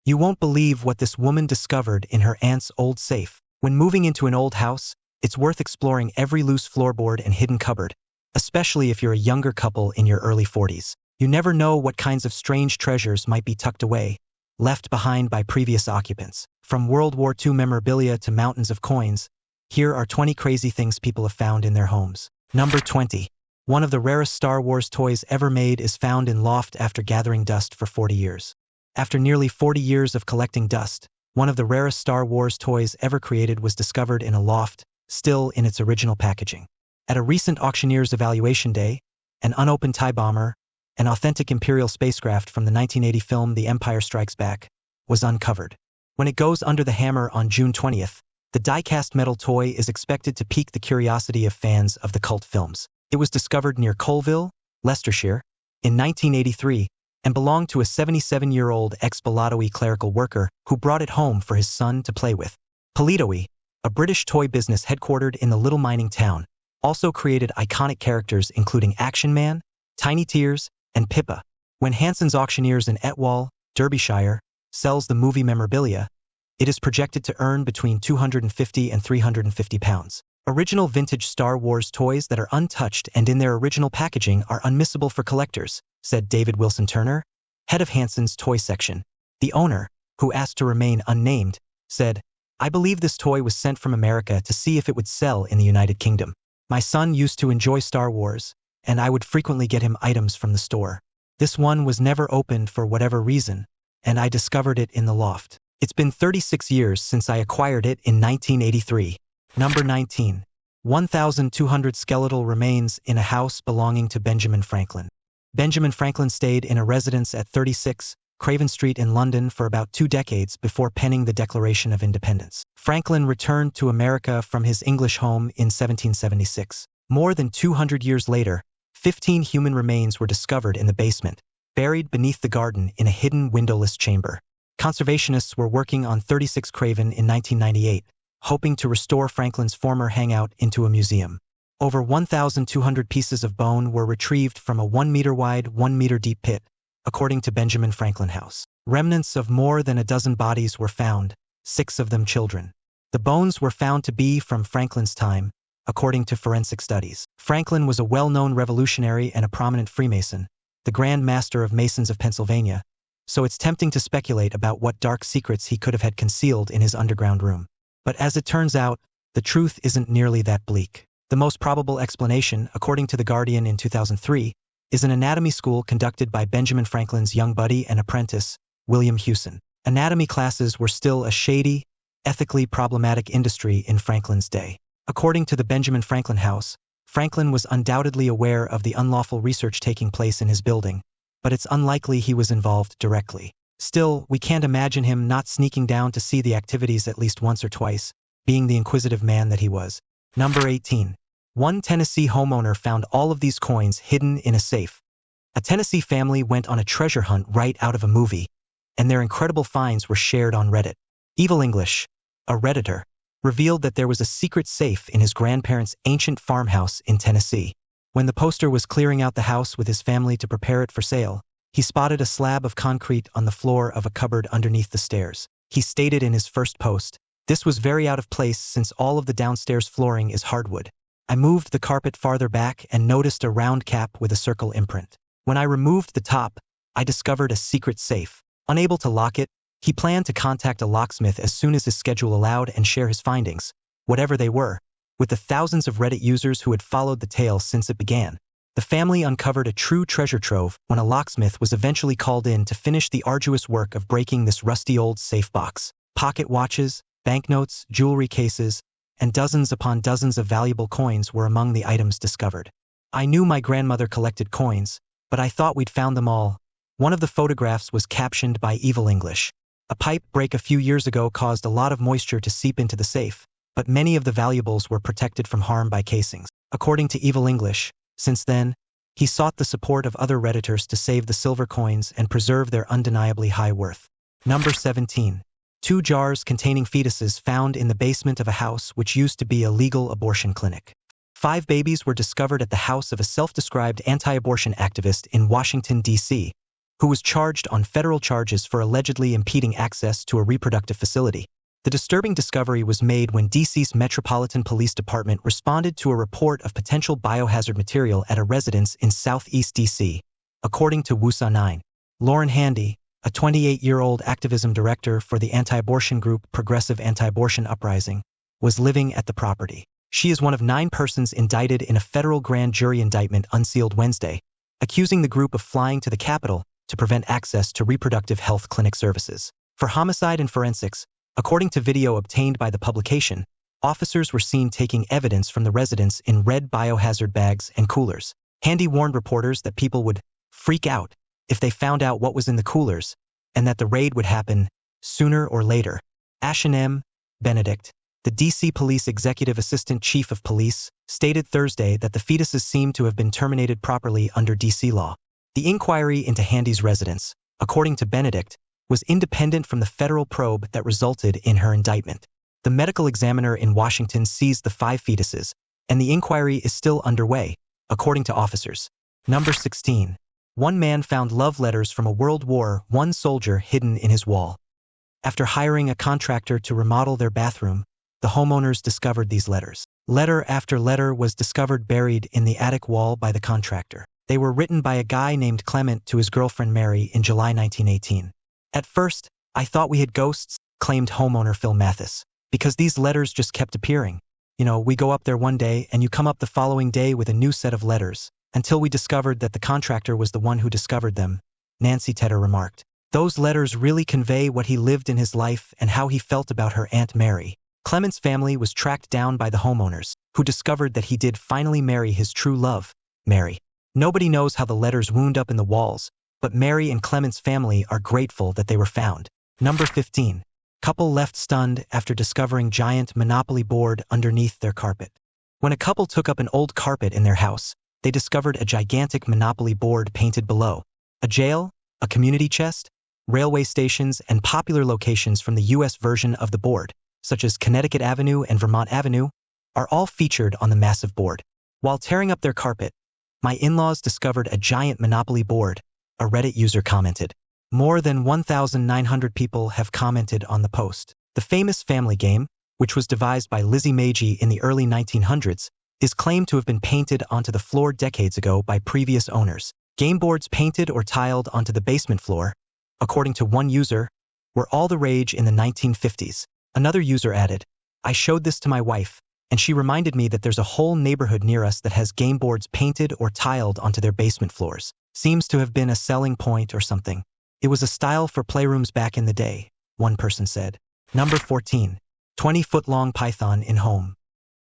You won't believe what this woman discovered in her aunt's old safe. When moving into an old house, it's worth exploring every loose floorboard and hidden cupboard, especially if you're a younger couple in your early 40s. You never know what kinds of strange treasures might be tucked away, left behind by previous occupants. From World War II memorabilia to mountains of coins, here are 20 crazy things people have found in their homes. Number 20. One of the rarest Star Wars toys ever made is found in loft after gathering dust for 40 years. After nearly 40 years of collecting dust, one of the rarest Star Wars toys ever created was discovered in a loft, still in its original packaging. At a recent auctioneer's evaluation day, an unopened TIE bomber, an authentic Imperial spacecraft from the 1980 film The Empire Strikes Back, was uncovered. When it goes under the hammer on June 20th, the die-cast metal toy is expected to pique the curiosity of fans of the cult films. It was discovered near Colville, Leicestershire, in 1983, and belonged to a 77-year-old ex-WWII clerical worker who brought it home for his son to play with. WWII, a British toy business headquartered in the little mining town, also created iconic characters including Action Man, Tiny Tears, and Pippa. When Hanson's Auctioneers in Etwall, Derbyshire, sells the movie memorabilia, it is projected to earn between £250 and £350. Original vintage Star Wars toys that are untouched and in their original packaging are unmissable for collectors, said David Wilson Turner, head of Hanson's toy section. The owner, who asked to remain unnamed, said, "I believe this toy was sent from America to see if it would sell in the United Kingdom. My son used to enjoy Star Wars, and I would frequently get him items from the store. This one was never opened for whatever reason, and I discovered it in the loft. It's been 36 years since I acquired it in 1983. Number 19. 1,200 skeletal remains in a house belonging to Benjamin Franklin. Benjamin Franklin stayed in a residence at 36 Craven Street in London for about 2 decades before penning the Declaration of Independence. Franklin returned to America from his English home in 1776. More than 200 years later, 15 human remains were discovered in the basement, buried beneath the garden in a hidden windowless chamber. Conservationists were working on 36 Craven in 1998, hoping to restore Franklin's former hangout into a museum. Over 1,200 pieces of bone were retrieved from a 1-meter-wide, 1-meter-deep pit, according to Benjamin Franklin House. Remnants of more than a dozen bodies were found, 6 of them children. The bones were found to be from Franklin's time, according to forensic studies. Franklin was a well-known revolutionary and a prominent Freemason, the Grand Master of Masons of Pennsylvania, so it's tempting to speculate about what dark secrets he could have had concealed in his underground room. But as it turns out, the truth isn't nearly that bleak. The most probable explanation, according to The Guardian in 2003, is an anatomy school conducted by Benjamin Franklin's young buddy and apprentice, William Hewson. Anatomy classes were still a shady, ethically problematic industry in Franklin's day. According to the Benjamin Franklin House, Franklin was undoubtedly aware of the unlawful research taking place in his building, but it's unlikely he was involved directly. Still, we can't imagine him not sneaking down to see the activities at least once or twice, being the inquisitive man that he was. Number 18. One Tennessee homeowner found all of these coins hidden in a safe. A Tennessee family went on a treasure hunt right out of a movie, and their incredible finds were shared on Reddit. Evil English, a Redditor, revealed that there was a secret safe in his grandparents' ancient farmhouse in Tennessee. When the poster was clearing out the house with his family to prepare it for sale, he spotted a slab of concrete on the floor of a cupboard underneath the stairs. He stated in his first post, "This was very out of place since all of the downstairs flooring is hardwood. I moved the carpet farther back and noticed a round cap with a circle imprint. When I removed the top, I discovered a secret safe. Unable to lock it, he planned to contact a locksmith as soon as his schedule allowed and share his findings, whatever they were, with the thousands of Reddit users who had followed the tale since it began. The family uncovered a true treasure trove when a locksmith was eventually called in to finish the arduous work of breaking this rusty old safe box. Pocket watches, banknotes, jewelry cases, and dozens upon dozens of valuable coins were among the items discovered. I knew my grandmother collected coins, but I thought we'd found them all." One of the photographs was captioned by Evil English. "A pipe break a few years ago caused a lot of moisture to seep into the safe, but many of the valuables were protected from harm by casings." According to Evil English, since then, he sought the support of other Redditors to save the silver coins and preserve their undeniably high worth. Number 17. 2 jars containing fetuses found in the basement of a house which used to be a legal abortion clinic. 5 babies were discovered at the house of a self-described anti-abortion activist in Washington, D.C., who was charged on federal charges for allegedly impeding access to a reproductive facility. The disturbing discovery was made when DC's Metropolitan Police Department responded to a report of potential biohazard material at a residence in southeast DC. According to WWII, Lauren Handy, a 28-year-old activism director for the anti-abortion group Progressive Anti-Abortion Uprising, was living at the property. She is one of 9 persons indicted in a federal grand jury indictment unsealed Wednesday, accusing the group of flying to the Capitol to prevent access to reproductive health clinic services. For homicide and forensics, according to video obtained by the publication, officers were seen taking evidence from the residence in red biohazard bags and coolers. Handy warned reporters that people would freak out if they found out what was in the coolers, and that the raid would happen sooner or later. Ashen M. Benedict, the DC Police Executive Assistant Chief of Police, stated Thursday that the fetuses seemed to have been terminated properly under DC law. The inquiry into Handy's residence, according to Benedict, was independent from the federal probe that resulted in her indictment. The medical examiner in Washington seized the 5 fetuses, and the inquiry is still underway, according to officers. Number 16. One man found love letters from a World War I soldier hidden in his wall. After hiring a contractor to remodel their bathroom, the homeowners discovered these letters. Letter after letter was discovered buried in the attic wall by the contractor. They were written by a guy named Clement to his girlfriend Mary in July 1918. At first, I thought we had ghosts, claimed homeowner Phil Mathis, because these letters just kept appearing. We go up there one day and you come up the following day with a new set of letters, until we discovered that the contractor was the one who discovered them, Nancy Tedder remarked. Those letters really convey what he lived in his life and how he felt about her Aunt Mary. Clement's family was tracked down by the homeowners, who discovered that he did finally marry his true love, Mary. Nobody knows how the letters wound up in the walls, but Mary and Clement's family are grateful that they were found. Number 15. Couple left stunned after discovering giant Monopoly board underneath their carpet. When a couple took up an old carpet in their house, they discovered a gigantic Monopoly board painted below. A jail, a community chest, railway stations, and popular locations from the U.S. version of the board, such as Connecticut Avenue and Vermont Avenue, are all featured on the massive board. While tearing up their carpet, my in-laws discovered a giant Monopoly board, a Reddit user commented. More than 1,900 people have commented on the post. The famous family game, which was devised by Lizzie Meiji in the early 1900s, is claimed to have been painted onto the floor decades ago by previous owners. Game boards painted or tiled onto the basement floor, according to one user, were all the rage in the 1950s. Another user added, I showed this to my wife, and she reminded me that there's a whole neighborhood near us that has game boards painted or tiled onto their basement floors. Seems to have been a selling point or something. It was a style for playrooms back in the day, one person said. Number 14. 20-foot-long python in home.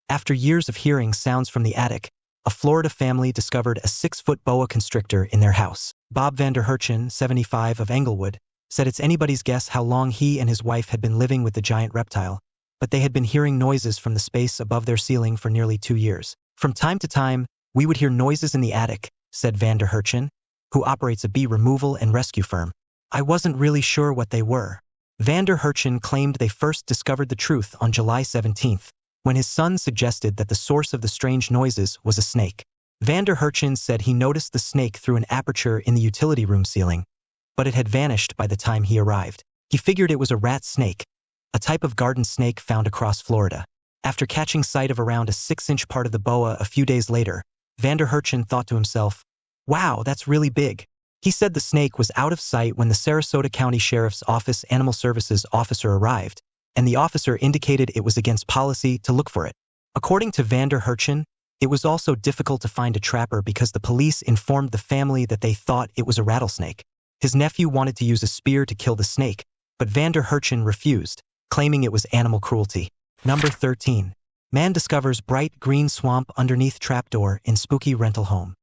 After years of hearing sounds from the attic, a Florida family discovered a 6-foot boa constrictor in their house. Bob Vanderherchen, 75 of Englewood, said it's anybody's guess how long he and his wife had been living with the giant reptile, but they had been hearing noises from the space above their ceiling for nearly 2 years. From time to time, we would hear noises in the attic, said Vanderherchen, who operates a bee removal and rescue firm. I wasn't really sure what they were. Vanderherchen claimed they first discovered the truth on July 17th, when his son suggested that the source of the strange noises was a snake. Vanderherchen said he noticed the snake through an aperture in the utility room ceiling, but it had vanished by the time he arrived. He figured it was a rat snake, a type of garden snake found across Florida. After catching sight of around a 6-inch part of the boa a few days later, Vanderherchen thought to himself, wow, that's really big. He said the snake was out of sight when the Sarasota County Sheriff's Office Animal Services officer arrived, and the officer indicated it was against policy to look for it. According to Vanderherchen, it was also difficult to find a trapper because the police informed the family that they thought it was a rattlesnake. His nephew wanted to use a spear to kill the snake, but Vanderherchen refused, claiming it was animal cruelty. Number 13. Man discovers bright green swamp underneath trapdoor in spooky rental home.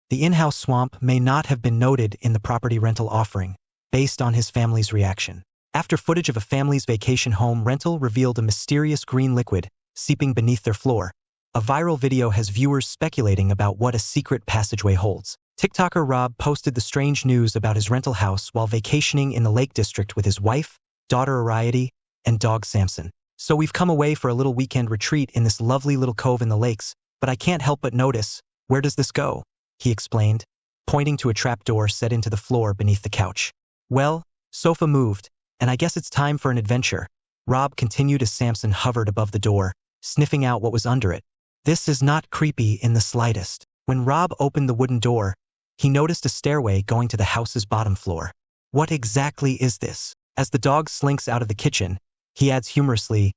The in-house swamp may not have been noted in the property rental offering, based on his family's reaction. After footage of a family's vacation home rental revealed a mysterious green liquid seeping beneath their floor, a viral video has viewers speculating about what a secret passageway holds. TikToker Rob posted the strange news about his rental house while vacationing in the Lake District with his wife, daughter Ariadne, and dog Samson. So we've come away for a little weekend retreat in this lovely little cove in the lakes, but I can't help but notice, where does this go? He explained. pointing to a trapdoor set into the floor beneath the couch. Well, sofa moved, and I guess it's time for an adventure, Rob continued as Samson hovered above the door, sniffing out what was under it. This is not creepy in the slightest. When Rob opened the wooden door, he noticed a stairway going to the house's bottom floor. What exactly is this? As the dog slinks out of the kitchen, he adds humorously,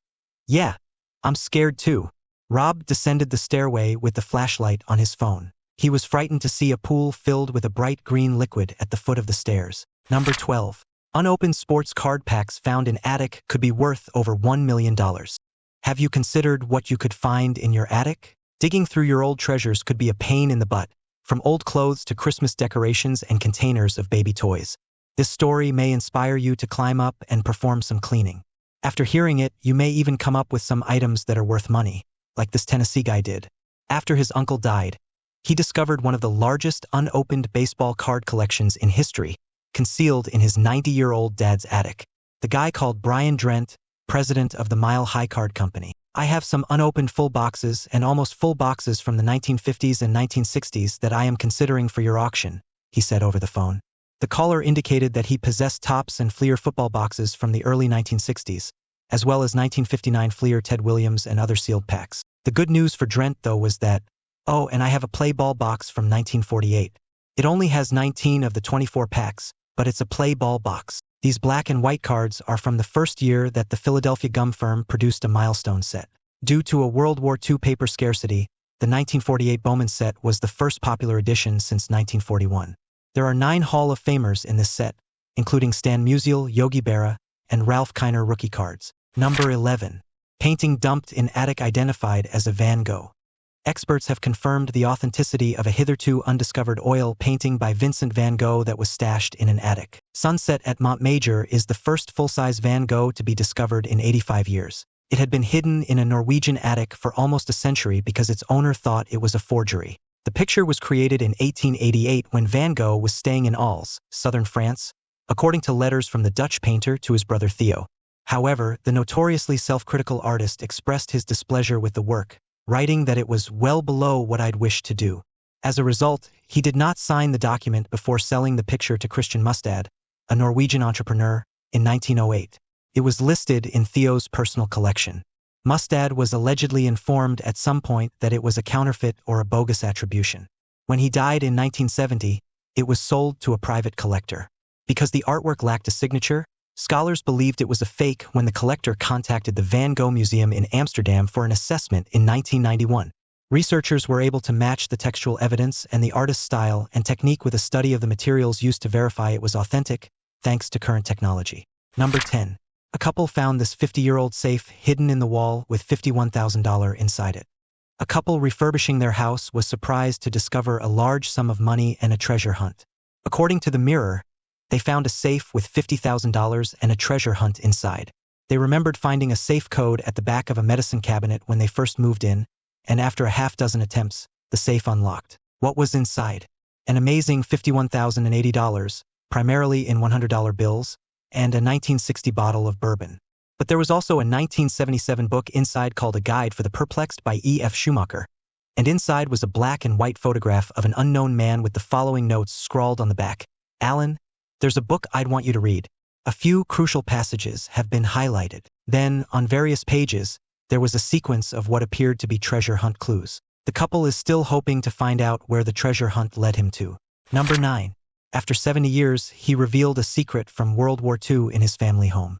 "Yeah, I'm scared too." Rob descended the stairway with the flashlight on his phone. He was frightened to see a pool filled with a bright green liquid at the foot of the stairs. Number 12. Unopened sports card packs found in attic could be worth over $1 million. Have you considered what you could find in your attic? Digging through your old treasures could be a pain in the butt, from old clothes to Christmas decorations and containers of baby toys. This story may inspire you to climb up and perform some cleaning. After hearing it, you may even come up with some items that are worth money, like this Tennessee guy did. After his uncle died, he discovered one of the largest unopened baseball card collections in history, concealed in his 90-year-old dad's attic. The guy called Brian Drent, president of the Mile High Card Company. "I have some unopened full boxes and almost full boxes from the 1950s and 1960s that I am considering for your auction," he said over the phone. The caller indicated that he possessed Topps and Fleer football boxes from the early 1960s, as well as 1959 Fleer Ted Williams and other sealed packs. The good news for Drent, though, was that, "Oh, and I have a play ball box from 1948. It only has 19 of the 24 packs, but it's a play ball box. These black and white cards are from the first year that the Philadelphia gum firm produced a milestone set. Due to a World War II paper scarcity, the 1948 Bowman set was the first popular edition since 1941. There are 9 Hall of Famers in this set, including Stan Musial, Yogi Berra, and Ralph Kiner rookie cards." Number 11. Painting dumped in attic identified as a Van Gogh. Experts have confirmed the authenticity of a hitherto undiscovered oil painting by Vincent van Gogh that was stashed in an attic. Sunset at Montmajour is the first full-size Van Gogh to be discovered in 85 years. It had been hidden in a Norwegian attic for almost a century because its owner thought it was a forgery. The picture was created in 1888 when Van Gogh was staying in Arles, southern France, according to letters from the Dutch painter to his brother Theo. However, the notoriously self-critical artist expressed his displeasure with the work, writing that it was well below what I'd wished to do. As a result, he did not sign the document before selling the picture to Christian Mustad, a Norwegian entrepreneur, in 1908. It was listed in Theo's personal collection. Mustad was allegedly informed at some point that it was a counterfeit or a bogus attribution. When he died in 1970, it was sold to a private collector. Because the artwork lacked a signature, scholars believed it was a fake when the collector contacted the Van Gogh Museum in Amsterdam for an assessment in 1991. Researchers were able to match the textual evidence and the artist's style and technique with a study of the materials used to verify it was authentic, thanks to current technology. Number 10. A couple found this 50-year-old safe hidden in the wall with $51,000 inside it. A couple refurbishing their house was surprised to discover a large sum of money and a treasure hunt. According to the Mirror, they found a safe with $50,000 and a treasure hunt inside. They remembered finding a safe code at the back of a medicine cabinet when they first moved in, and after a half-dozen attempts, the safe unlocked. What was inside? An amazing $51,080, primarily in $100 bills, and a 1960 bottle of bourbon. But there was also a 1977 book inside called A Guide for the Perplexed by E.F. Schumacher, and inside was a black and white photograph of an unknown man with the following notes scrawled on the back. "Alan, there's a book I'd want you to read. A few crucial passages have been highlighted." Then, on various pages, there was a sequence of what appeared to be treasure hunt clues. The couple is still hoping to find out where the treasure hunt led him to. Number 9. After 70 years, he revealed a secret from World War II in his family home.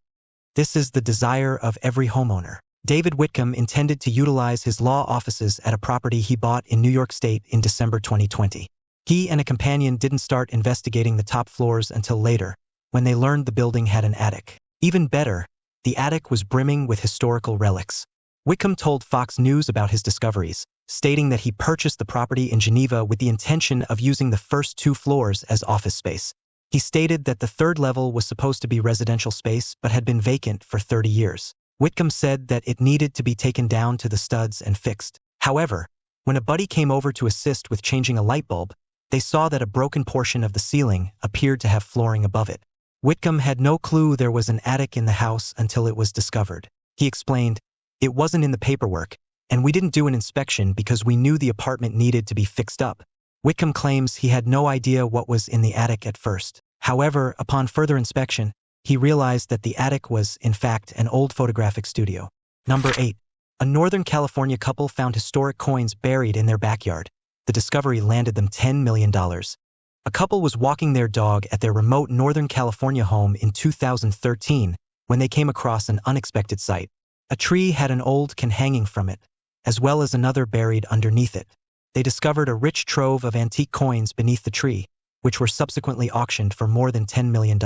This is the desire of every homeowner. David Whitcomb intended to utilize his law offices at a property he bought in New York State in December 2020. He and a companion didn't start investigating the top floors until later, when they learned the building had an attic. Even better, the attic was brimming with historical relics. Whitcomb told Fox News about his discoveries, stating that he purchased the property in Geneva with the intention of using the first 2 floors as office space. He stated that the 3rd level was supposed to be residential space but had been vacant for 30 years. Whitcomb said that it needed to be taken down to the studs and fixed. However, when a buddy came over to assist with changing a light bulb, they saw that a broken portion of the ceiling appeared to have flooring above it. Whitcomb had no clue there was an attic in the house until it was discovered. He explained, "It wasn't in the paperwork, and we didn't do an inspection because we knew the apartment needed to be fixed up. Wickham claims he had no idea what was in the attic at first. However, upon further inspection, he realized that the attic was, in fact, an old photographic studio. Number 8. A Northern California couple found historic coins buried in their backyard. The discovery landed them $10 million. A couple was walking their dog at their remote Northern California home in 2013 when they came across an unexpected sight. A tree had an old can hanging from it, as well as another buried underneath it. They discovered a rich trove of antique coins beneath the tree, which were subsequently auctioned for more than $10 million.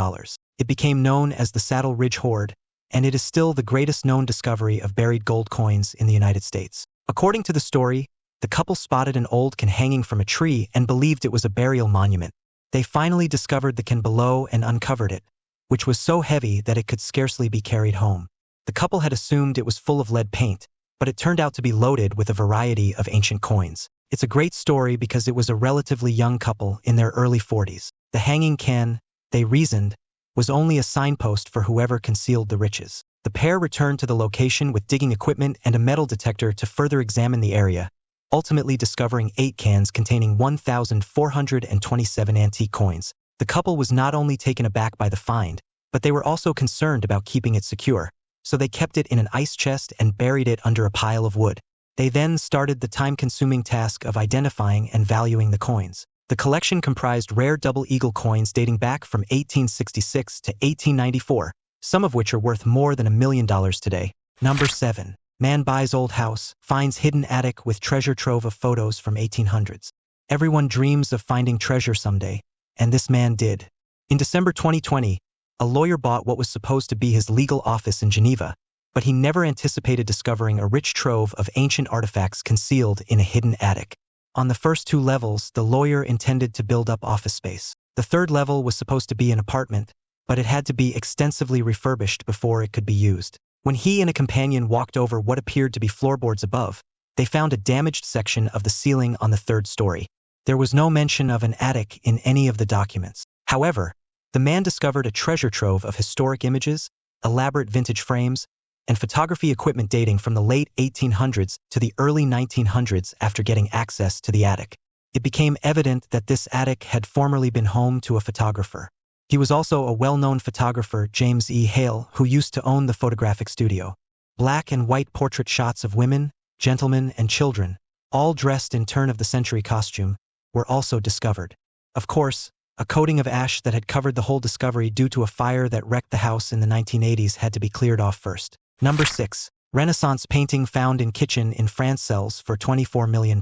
It became known as the Saddle Ridge Hoard, and it is still the greatest known discovery of buried gold coins in the United States. According to the story, the couple spotted an old can hanging from a tree and believed it was a burial monument. They finally discovered the can below and uncovered it, which was so heavy that it could scarcely be carried home. The couple had assumed it was full of lead paint, but it turned out to be loaded with a variety of ancient coins. It's a great story because it was a relatively young couple in their early 40s. The hanging can, they reasoned, was only a signpost for whoever concealed the riches. The pair returned to the location with digging equipment and a metal detector to further examine the area, ultimately discovering 8 cans containing 1,427 antique coins. The couple was not only taken aback by the find, but they were also concerned about keeping it secure, so they kept it in an ice chest and buried it under a pile of wood. They then started the time-consuming task of identifying and valuing the coins. The collection comprised rare double eagle coins dating back from 1866 to 1894, some of which are worth more than $1 million today. Number 7. Man buys old house, finds hidden attic with treasure trove of photos from 1800s. Everyone dreams of finding treasure someday, and this man did. In December 2020, a lawyer bought what was supposed to be his legal office in Geneva, but he never anticipated discovering a rich trove of ancient artifacts concealed in a hidden attic. On the first 2 levels, the lawyer intended to build up office space. The 3rd level was supposed to be an apartment, but it had to be extensively refurbished before it could be used. When he and a companion walked over what appeared to be floorboards above, they found a damaged section of the ceiling on the 3rd story. There was no mention of an attic in any of the documents. However, the man discovered a treasure trove of historic images, elaborate vintage frames, and photography equipment dating from the late 1800s to the early 1900s after getting access to the attic. It became evident that this attic had formerly been home to a photographer. He was also a well-known photographer, James E. Hale, who used to own the photographic studio. Black and white portrait shots of women, gentlemen, and children, all dressed in turn-of-the-century costume, were also discovered. Of course, a coating of ash that had covered the whole discovery due to a fire that wrecked the house in the 1980s had to be cleared off first. Number 6. Renaissance painting found in kitchen in France sells for £24 million.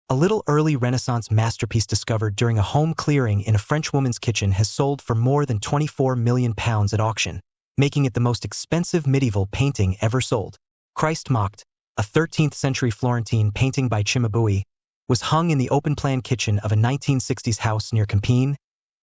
A little early Renaissance masterpiece discovered during a home clearing in a French woman's kitchen has sold for more than £24 million at auction, making it the most expensive medieval painting ever sold. Christ Mocked, a 13th-century Florentine painting by Cimabue, was hung in the open-plan kitchen of a 1960s house near Compiègne,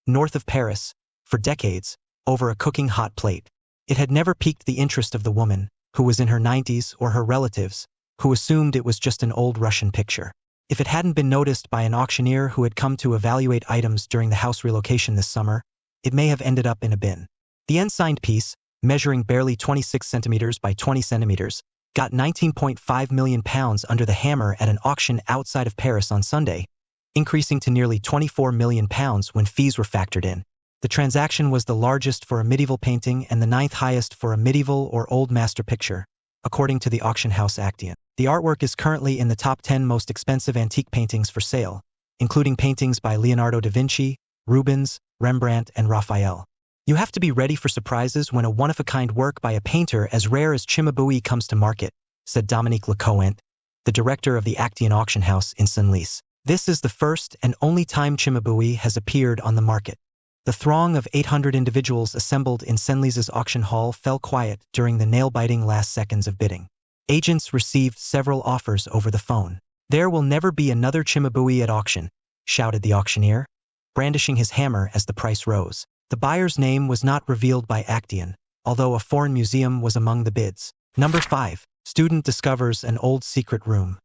north of Paris, for decades, over a cooking hot plate. It had never piqued the interest of the woman, who was in her 90s, or her relatives, who assumed it was just an old Russian picture. If it hadn't been noticed by an auctioneer who had come to evaluate items during the house relocation this summer, it may have ended up in a bin. The unsigned piece, measuring barely 26 centimeters by 20 centimeters, got £19.5 million under the hammer at an auction outside of Paris on Sunday, increasing to nearly £24 million when fees were factored in. The transaction was the largest for a medieval painting and the 9th highest for a medieval or old master picture, according to the auction house Acteon. The artwork is currently in the top 10 most expensive antique paintings for sale, including paintings by Leonardo da Vinci, Rubens, Rembrandt, and Raphael. You have to be ready for surprises when a one-of-a-kind work by a painter as rare as Cimabue comes to market, said Dominique Lecointe, the director of the Acteon auction house in Senlis. This is the first and only time Cimabue has appeared on the market. The throng of 800 individuals assembled in Senlis's auction hall fell quiet during the nail-biting last seconds of bidding. Agents received several offers over the phone. "There will never be another Cimabue at auction," shouted the auctioneer, brandishing his hammer as the price rose. The buyer's name was not revealed by Acteon, although a foreign museum was among the bids. Number 5. Student discovers an old secret room.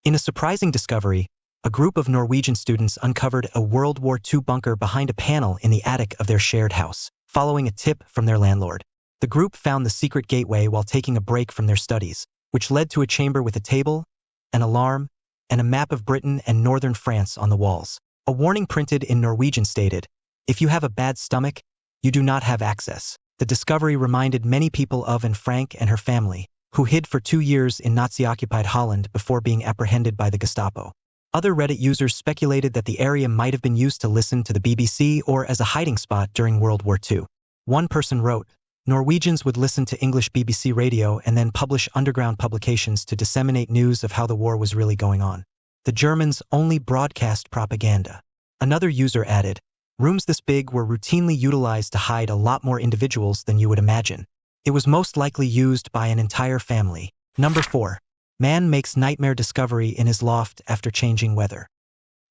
In a surprising discovery, a group of Norwegian students uncovered a World War II bunker behind a panel in the attic of their shared house, following a tip from their landlord. The group found the secret gateway while taking a break from their studies, which led to a chamber with a table, an alarm, and a map of Britain and northern France on the walls. A warning printed in Norwegian stated, "If you have a bad stomach, you do not have access." The discovery reminded many people of Anne Frank and her family, who hid for 2 years in Nazi-occupied Holland before being apprehended by the Gestapo. Other Reddit users speculated that the area might have been used to listen to the BBC or as a hiding spot during World War II. One person wrote, "Norwegians would listen to English BBC radio and then publish underground publications to disseminate news of how the war was really going on. The Germans only broadcast propaganda." Another user added, "Rooms this big were routinely utilized to hide a lot more individuals than you would imagine. It was most likely used by an entire family." Number 4. Man makes nightmare discovery in his loft after changing weather.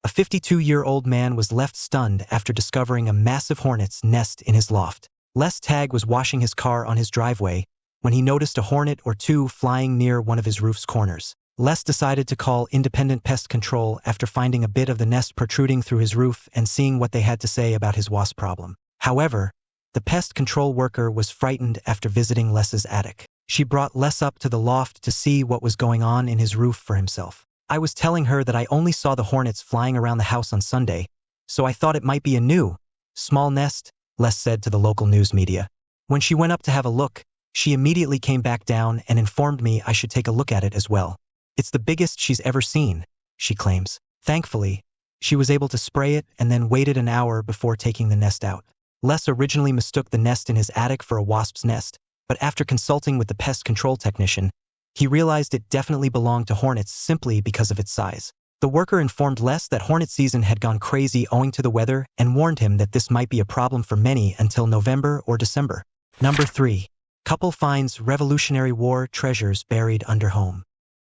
A 52-year-old man was left stunned after discovering a massive hornet's nest in his loft. Les Tagg was washing his car on his driveway when he noticed a hornet or two flying near one of his roof's corners. Les decided to call independent pest control after finding a bit of the nest protruding through his roof and seeing what they had to say about his wasp problem. However, the pest control worker was frightened after visiting Les's attic. She brought Les up to the loft to see what was going on in his roof for himself. "I was telling her that I only saw the hornets flying around the house on Sunday, so I thought it might be a new, small nest," Les said to the local news media. "When she went up to have a look, she immediately came back down and informed me I should take a look at it as well. It's the biggest she's ever seen," she claims. Thankfully, she was able to spray it and then waited an hour before taking the nest out. Les originally mistook the nest in his attic for a wasp's nest, but after consulting with the pest control technician, he realized it definitely belonged to hornets simply because of its size. The worker informed Les that hornet season had gone crazy owing to the weather and warned him that this might be a problem for many until November or December. Number 3. Couple finds Revolutionary War treasures buried under home.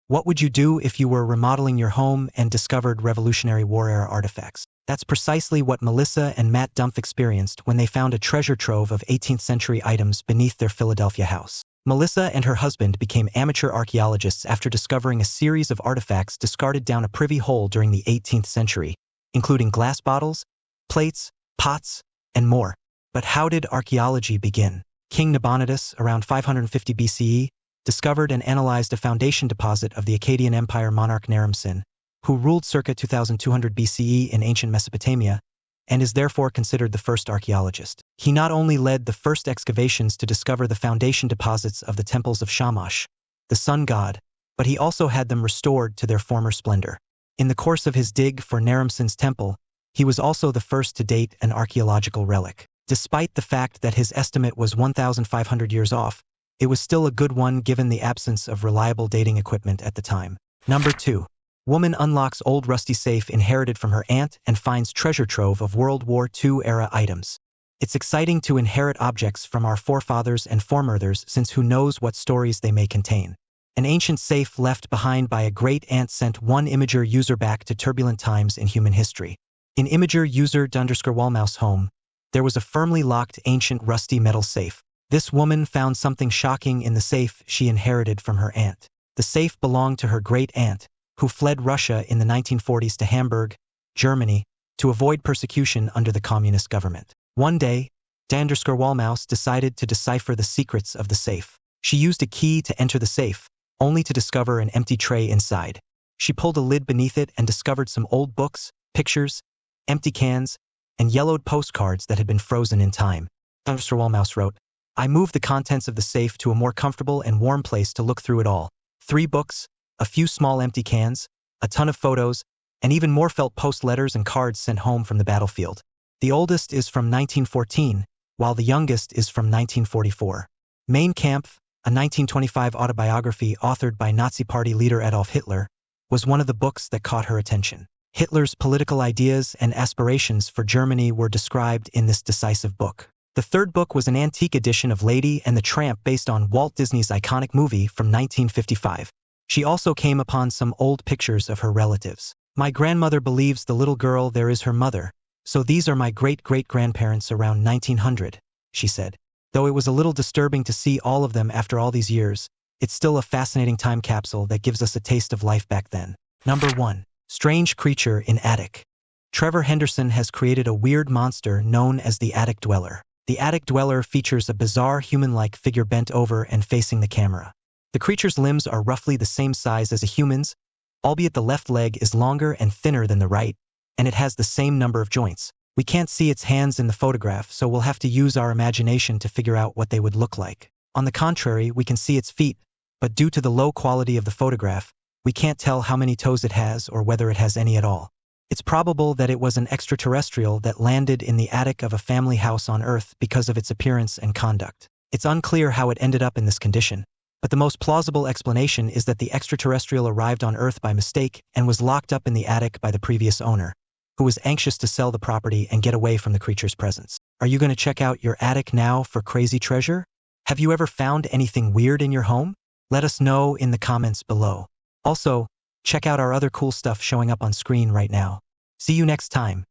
What would you do if you were remodeling your home and discovered Revolutionary War era artifacts? That's precisely what Melissa and Matt Dumpf experienced when they found a treasure trove of 18th century items beneath their Philadelphia house. Melissa and her husband became amateur archaeologists after discovering a series of artifacts discarded down a privy hole during the 18th century, including glass bottles, plates, pots, and more. But how did archaeology begin? King Nabonidus, around 550 BCE, discovered and analyzed a foundation deposit of the Akkadian Empire monarch Naram-Sin, who ruled circa 2200 BCE in ancient Mesopotamia, and is therefore considered the first archaeologist. He not only led the first excavations to discover the foundation deposits of the temples of Shamash, the sun god, but he also had them restored to their former splendor. In the course of his dig for Naram-Sin's temple, he was also the first to date an archaeological relic. Despite the fact that his estimate was 1,500 years off, it was still a good one given the absence of reliable dating equipment at the time. Number 2. Woman unlocks old rusty safe inherited from her aunt and finds treasure trove of World War II-era items. It's exciting to inherit objects from our forefathers and foremothers since who knows what stories they may contain. An ancient safe left behind by a great-aunt sent one Imager user back to turbulent times in human history. In Imager user _Walmouse home, there was a firmly locked ancient rusty metal safe. This woman found something shocking in the safe she inherited from her aunt. The safe belonged to her great-aunt, who fled Russia in the 1940s to Hamburg, Germany, to avoid persecution under the communist government. One day, _Walmouse decided to decipher the secrets of the safe. She used a key to enter the safe, only to discover an empty tray inside. She pulled a lid beneath it and discovered some old books, pictures, empty cans, and yellowed postcards that had been frozen in time. Walmouse wrote, "I moved the contents of the safe to a more comfortable and warm place to look through it all. 3 books, a few small empty cans, a ton of photos, and even more felt post letters and cards sent home from the battlefield. The oldest is from 1914, while the youngest is from 1944. Mein Kampf, a 1925 autobiography authored by Nazi Party leader Adolf Hitler, was one of the books that caught her attention. Hitler's political ideas and aspirations for Germany were described in this decisive book. The 3rd book was an antique edition of Lady and the Tramp based on Walt Disney's iconic movie from 1955. She also came upon some old pictures of her relatives. My grandmother believes the little girl there is her mother, so these are my great-great-grandparents around 1900, she said. Though it was a little disturbing to see all of them after all these years, it's still a fascinating time capsule that gives us a taste of life back then. Number 1. Strange creature in attic. Trevor Henderson has created a weird monster known as the attic dweller. The attic dweller features a bizarre human-like figure bent over and facing the camera. The creature's limbs are roughly the same size as a human's, albeit the left leg is longer and thinner than the right, and it has the same number of joints. We can't see its hands in the photograph, so we'll have to use our imagination to figure out what they would look like. On the contrary, we can see its feet, but due to the low quality of the photograph, we can't tell how many toes it has or whether it has any at all. It's probable that it was an extraterrestrial that landed in the attic of a family house on Earth because of its appearance and conduct. It's unclear how it ended up in this condition, but the most plausible explanation is that the extraterrestrial arrived on Earth by mistake and was locked up in the attic by the previous owner, who was anxious to sell the property and get away from the creature's presence. Are you going to check out your attic now for crazy treasure? Have you ever found anything weird in your home? Let us know in the comments below. Also, check out our other cool stuff showing up on screen right now. See you next time.